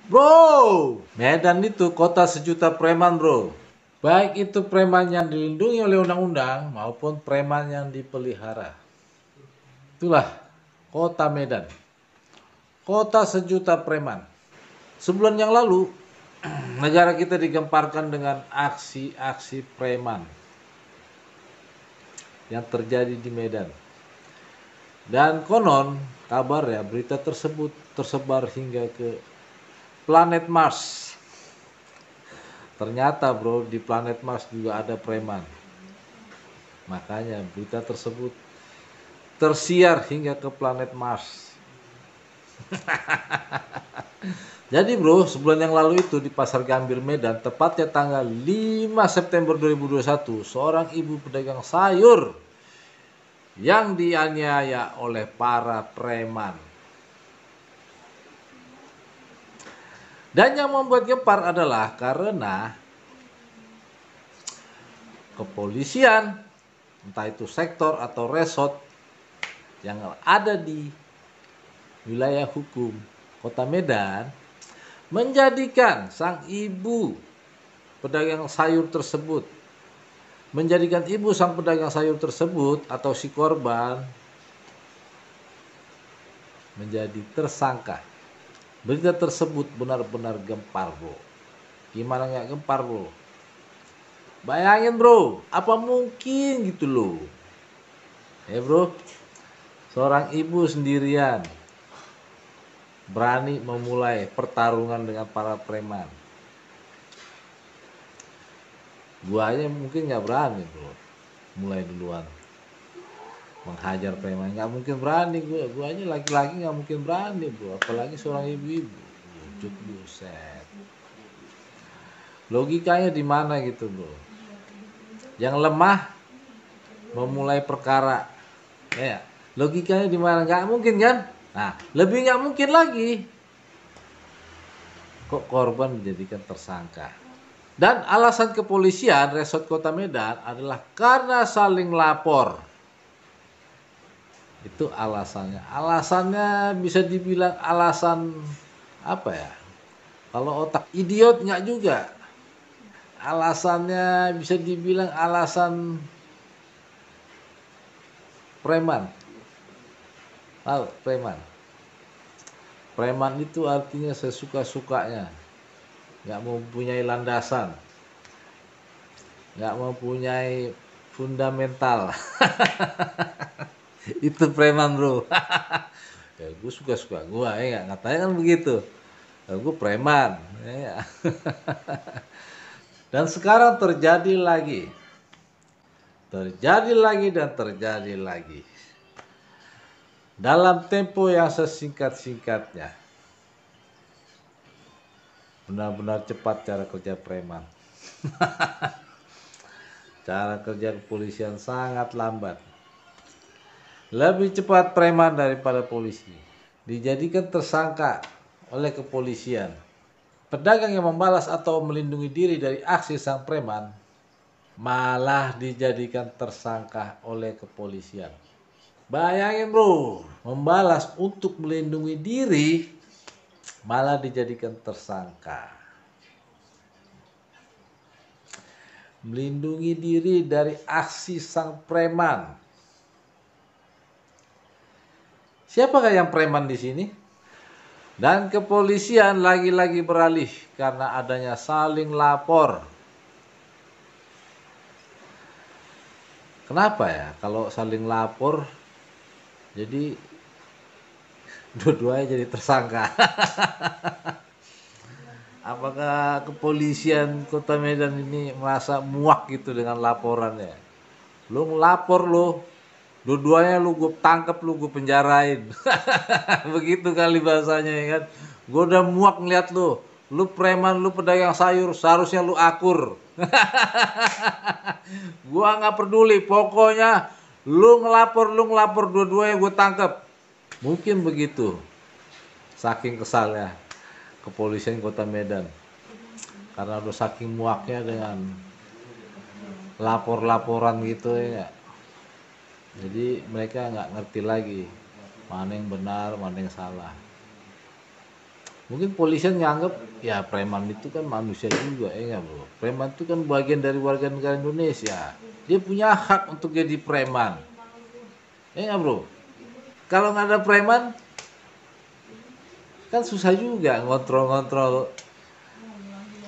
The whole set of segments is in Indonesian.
Bro, Medan itu kota sejuta preman, bro. Baik itu preman yang dilindungi oleh undang-undang maupun preman yang dipelihara. Itulah kota Medan. Kota sejuta preman. Sebulan yang lalu, negara kita digemparkan dengan aksi-aksi preman yang terjadi di Medan. Dan konon kabar ya, berita tersebut tersebar hingga ke planet Mars. Ternyata bro, di planet Mars juga ada preman. Makanya berita tersebut tersiar hingga ke planet Mars. Jadi bro, sebulan yang lalu itu di Pasar Gambir Medan, tepatnya tanggal 5 September 2021, seorang ibu pedagang sayur yang dianiaya oleh para preman. Dan yang membuat gempar adalah karena kepolisian, entah itu sektor atau resort yang ada di wilayah hukum Kota Medan, menjadikan sang ibu pedagang sayur tersebut, atau si korban menjadi tersangka. Berita tersebut benar-benar gempar, bro. Gimana nggak gempar, bro? Bayangin, bro, apa mungkin gitu loh. Bro, seorang ibu sendirian berani memulai pertarungan dengan para preman. Guanya mungkin nggak berani, bro, mulai duluan menghajar preman. Nggak mungkin berani, guanya laki-laki nggak mungkin berani, bro, apalagi seorang ibu-ibu. Bujuk, buset. Logikanya di mana gitu, bro? Yang lemah memulai perkara, ya, logikanya di mana? Nggak mungkin kan? Nah, lebih nggak mungkin lagi kok korban dijadikan tersangka. Dan alasan kepolisian Resort Kota Medan adalah karena saling lapor. Itu alasannya. Alasannya bisa dibilang alasan apa ya? Kalau otak idiot nggak juga. Alasannya bisa dibilang alasan preman. Tahu preman? Preman itu artinya sesuka-sukanya. Nggak mempunyai landasan. Nggak mempunyai fundamental. Itu preman, bro. Ya gue suka-suka gue, ya katanya kan begitu. Ya, gue preman, ya. Dan sekarang terjadi lagi dan terjadi lagi dalam tempo yang sesingkat-singkatnya. Benar-benar cepat cara kerja preman. Cara kerja kepolisian sangat lambat. Lebih cepat preman daripada polisi. Dijadikan tersangka oleh kepolisian. Pedagang yang membalas atau melindungi diri dari aksi sang preman malah dijadikan tersangka oleh kepolisian. Bayangin, bro, membalas untuk melindungi diri malah dijadikan tersangka. Melindungi diri dari aksi sang preman. Siapakah yang preman di sini? Dan kepolisian lagi-lagi beralih karena adanya saling lapor. Kenapa ya kalau saling lapor jadi dua-duanya jadi tersangka? Apakah kepolisian Kota Medan ini merasa muak gitu dengan laporannya? Lu ngelapor lu, dua-duanya lu gue tangkep, lu gue penjarain. Begitu kali bahasanya, ya kan? Gue udah muak ngeliat lu. Lu preman, lu pedagang sayur, seharusnya lu akur. Gua nggak peduli, pokoknya lu ngelapor, dua-duanya gue tangkep. Mungkin begitu. Saking kesalnya kepolisian Kota Medan. Karena udah saking muaknya dengan lapor-laporan gitu, ya. Jadi mereka nggak ngerti lagi mana yang benar, mana yang salah. Mungkin polisian nganggap ya preman itu kan manusia juga, ya nggak bro? Preman itu kan bagian dari warga negara Indonesia. Dia punya hak untuk jadi preman, ya nggak bro? Kalau nggak ada preman, kan susah juga ngontrol-ngontrol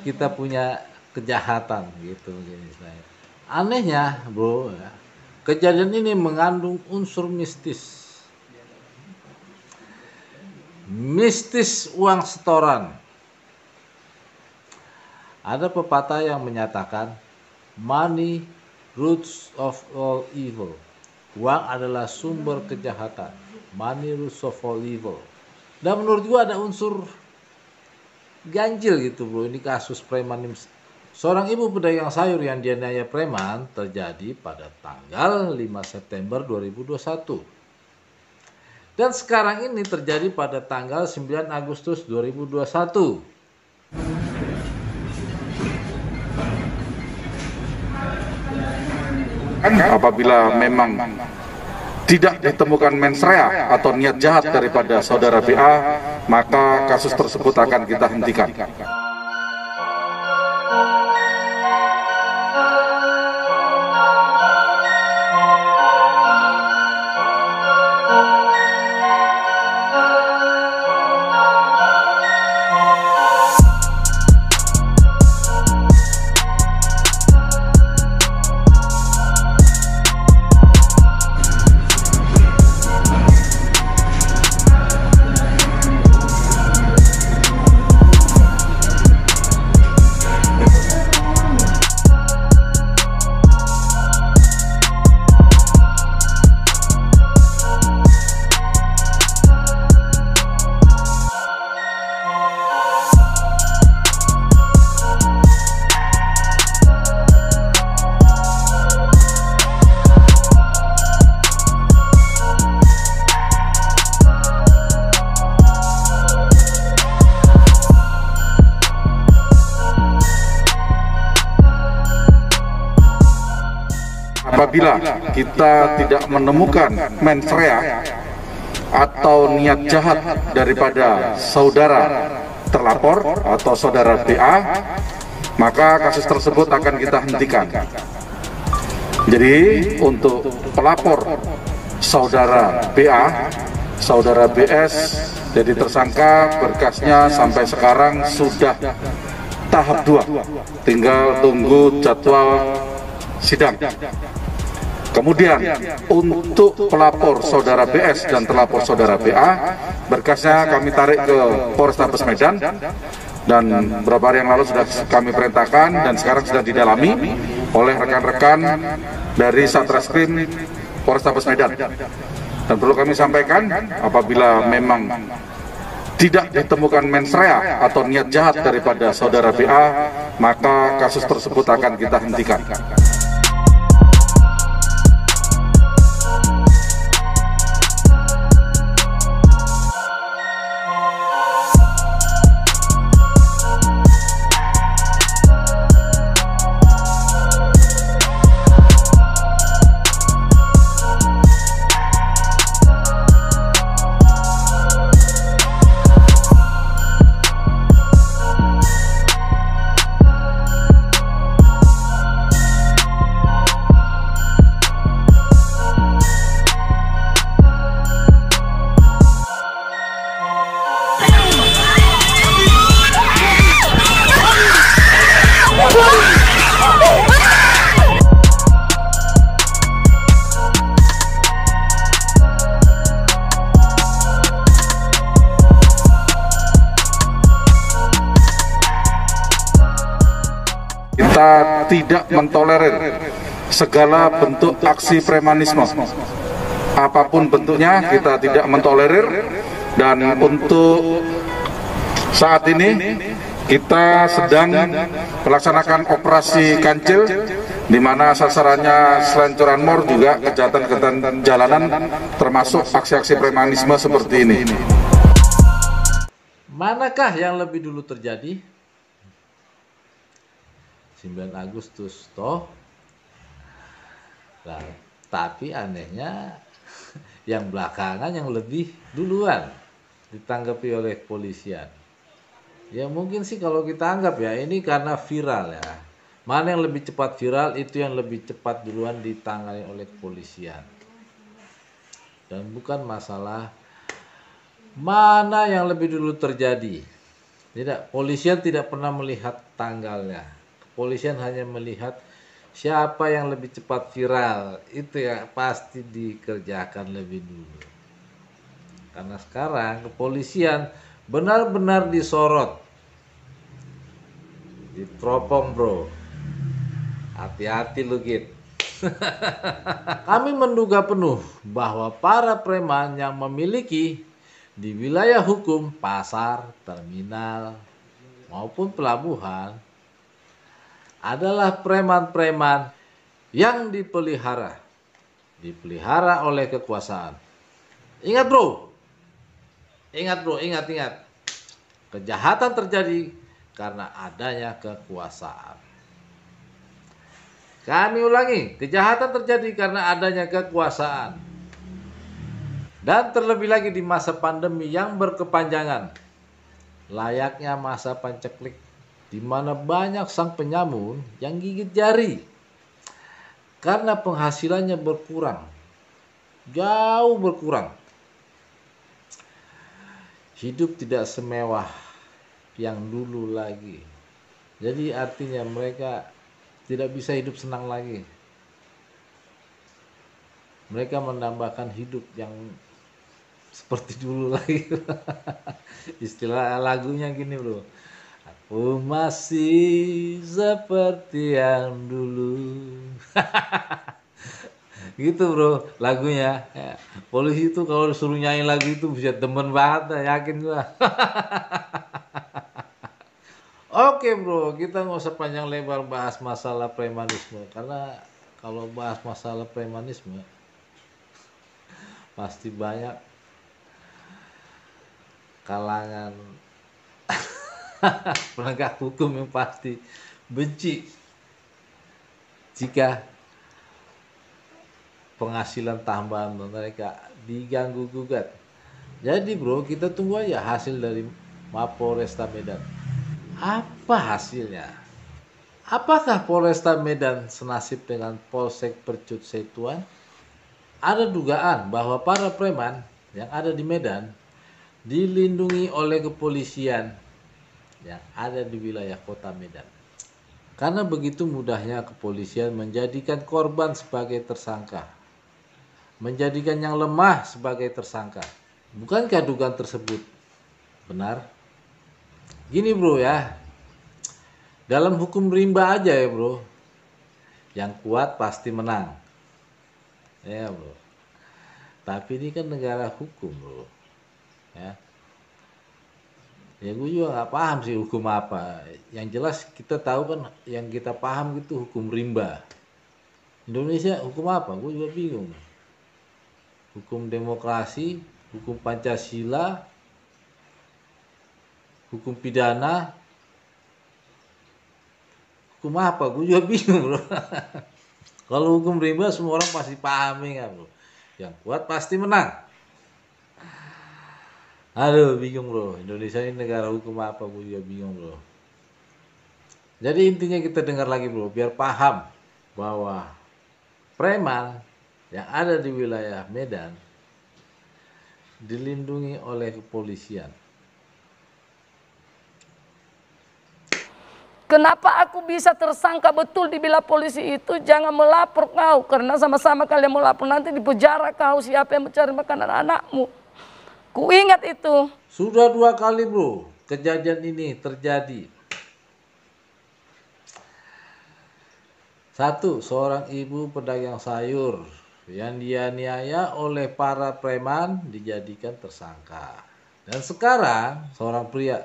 kita punya kejahatan gitu jenis saya. Anehnya bro, ya, kejadian ini mengandung unsur mistis. Mistis uang setoran. Ada pepatah yang menyatakan money roots of all evil. Uang adalah sumber kejahatan. Money roots of all evil. Dan menurut gua ada unsur ganjil gitu bro, ini kasus preman. Seorang ibu pedagang sayur yang dianiaya preman terjadi pada tanggal 5 September 2021. Dan sekarang ini terjadi pada tanggal 9 Agustus 2021. Apabila memang tidak ditemukan mens rea atau niat jahat daripada saudara BA, maka kasus tersebut akan kita hentikan. Apabila kita tidak menemukan mens rea atau niat jahat daripada saudara terlapor atau saudara BA, maka kasus tersebut akan kita hentikan. Jadi untuk pelapor saudara BA, saudara BS jadi tersangka, berkasnya sampai sekarang sudah tahap 2, tinggal tunggu jadwal sidang. Kemudian untuk pelapor saudara BS dan terlapor saudara BA, berkasnya kami tarik ke Polrestabes Medan dan beberapa hari yang lalu sudah kami perintahkan dan sekarang sudah didalami oleh rekan-rekan dari Satreskrim Polrestabes Medan. Dan perlu kami sampaikan, apabila memang tidak ditemukan mens rea atau niat jahat daripada saudara BA, maka kasus tersebut akan kita hentikan. Kita tidak mentolerir segala bentuk aksi premanisme, apapun bentuknya kita tidak mentolerir. Dan untuk saat ini kita sedang melaksanakan operasi Kancil, di mana sasarannya selain curanmor juga kejahatan-kejahatan jalanan, termasuk aksi-aksi premanisme seperti ini. Manakah yang lebih dulu terjadi? 9 Agustus toh. Nah, tapi anehnya yang belakangan yang lebih duluan ditanggapi oleh kepolisian. Ya mungkin sih kalau kita anggap ya ini karena viral ya. Mana yang lebih cepat viral itu yang lebih cepat duluan ditangani oleh kepolisian. Dan bukan masalah mana yang lebih dulu terjadi. Tidak, polisian tidak pernah melihat tanggalnya. Kepolisian hanya melihat siapa yang lebih cepat viral. Itu ya pasti dikerjakan lebih dulu. Karena sekarang kepolisian benar-benar disorot. Diteropong bro. Hati-hati lu Git. Kami menduga penuh bahwa para preman yang memiliki di wilayah hukum pasar, terminal, maupun pelabuhan adalah preman-preman yang dipelihara oleh kekuasaan. Ingat bro, ingat. Kejahatan terjadi karena adanya kekuasaan. Kami ulangi, kejahatan terjadi karena adanya kekuasaan. Dan terlebih lagi di masa pandemi yang berkepanjangan, layaknya masa panceklik, di mana banyak sang penyamun yang gigit jari karena penghasilannya berkurang, jauh berkurang. Hidup tidak semewah yang dulu lagi. Jadi artinya mereka tidak bisa hidup senang lagi. Mereka menambahkan hidup yang seperti dulu lagi. Istilah lagunya gini bro. Aku masih seperti yang dulu. Gitu bro lagunya. Ya, polisi itu kalau disuruh nyanyi lagu itu bisa demen banget, yakin gua. Oke bro, kita nggak usah panjang lebar bahas masalah premanisme. Karena kalau bahas masalah premanisme, pasti banyak kalangan penegak hukum yang pasti benci jika penghasilan tambahan mereka diganggu gugat. Jadi bro, kita tunggu aja hasil dari Mapolresta Medan. Apa hasilnya? Apakah Polresta Medan senasib dengan Polsek Percut Setuan? Ada dugaan bahwa para preman yang ada di Medan dilindungi oleh kepolisian yang ada di wilayah kota Medan. Karena begitu mudahnya kepolisian menjadikan korban sebagai tersangka, menjadikan yang lemah sebagai tersangka. Bukankah dugaan tersebut benar? Gini bro ya, dalam hukum rimba aja ya bro, yang kuat pasti menang. Ya bro. Tapi ini kan negara hukum bro. Ya. Ya gue juga nggak paham sih hukum apa. Yang jelas kita tahu kan yang kita paham itu hukum rimba. Indonesia hukum apa? Gue juga bingung. Hukum demokrasi, hukum Pancasila, hukum pidana, hukum apa? Gue juga bingung bro. Kalau hukum rimba semua orang pasti pahami kan bro. Yang kuat pasti menang. Aduh bingung bro. Indonesia ini negara hukum apa? Gue juga bingung bro. Jadi intinya kita dengar lagi bro. Biar paham bahwa preman yang ada di wilayah Medan dilindungi oleh kepolisian. Kenapa aku bisa tersangka betul dibilang polisi itu jangan melapor kau. Karena sama-sama kalian melapor nanti di penjara kau siapa yang mencari makanan anakmu. Ku ingat itu. Sudah 2 kali bro kejadian ini terjadi. Satu, seorang ibu pedagang sayur yang dianiaya oleh para preman dijadikan tersangka. Dan sekarang seorang pria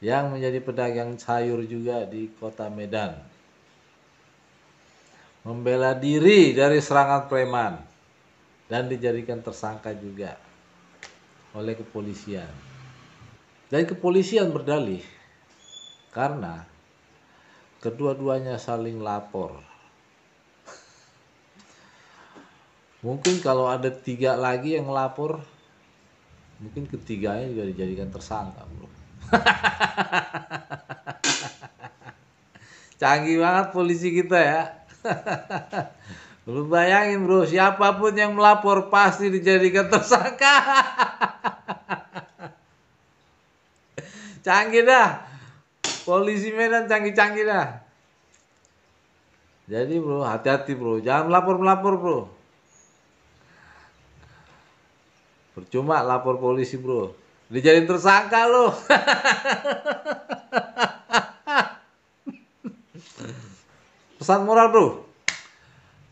yang menjadi pedagang sayur juga di kota Medan membela diri dari serangan preman dan dijadikan tersangka juga oleh kepolisian. Dan kepolisian berdalih karena kedua-duanya saling lapor. Mungkin kalau ada 3 lagi yang lapor, mungkin ketiganya juga dijadikan tersangka bro. Canggih banget polisi kita ya. Lu bayangin bro, siapapun yang melapor pasti dijadikan tersangka. Canggih dah. Polisi Medan canggih-canggih dah. Jadi bro, hati-hati bro, jangan melapor-melapor bro. Percuma lapor polisi bro, dijadiin tersangka lo. Pesan moral bro,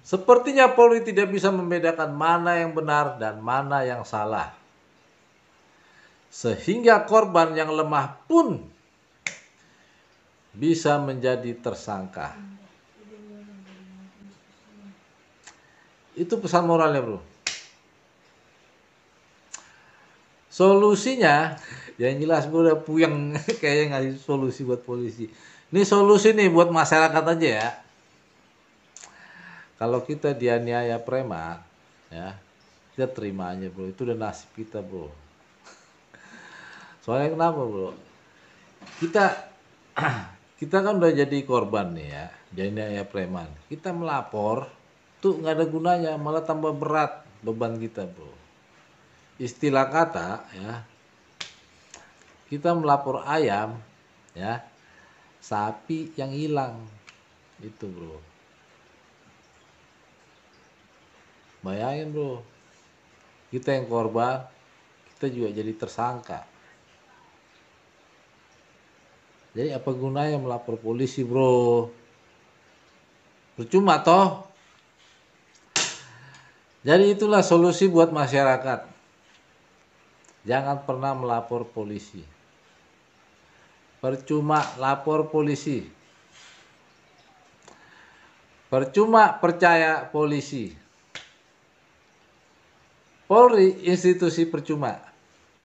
sepertinya Polri tidak bisa membedakan mana yang benar dan mana yang salah. Sehingga korban yang lemah pun bisa menjadi tersangka. Itu pesan moralnya bro. Solusinya, yang jelas gue udah puyeng kayaknya ngasih solusi buat polisi. Ini solusi nih buat masyarakat aja ya. Kalau kita dianiaya preman, ya kita terima aja bro. Itu udah nasib kita bro. Soalnya kenapa bro? Kita kan udah jadi korban nih ya, dianiaya preman. Kita melapor, tuh nggak ada gunanya, malah tambah berat beban kita bro. Istilah kata ya, kita melapor ayam ya, sapi yang hilang itu bro. Bayangin bro, kita yang korban, kita juga jadi tersangka. Jadi apa gunanya melapor polisi bro? Percuma toh. Jadi itulah solusi buat masyarakat. Jangan pernah melapor polisi. Percuma lapor polisi. Percuma percaya polisi. Polri institusi percuma.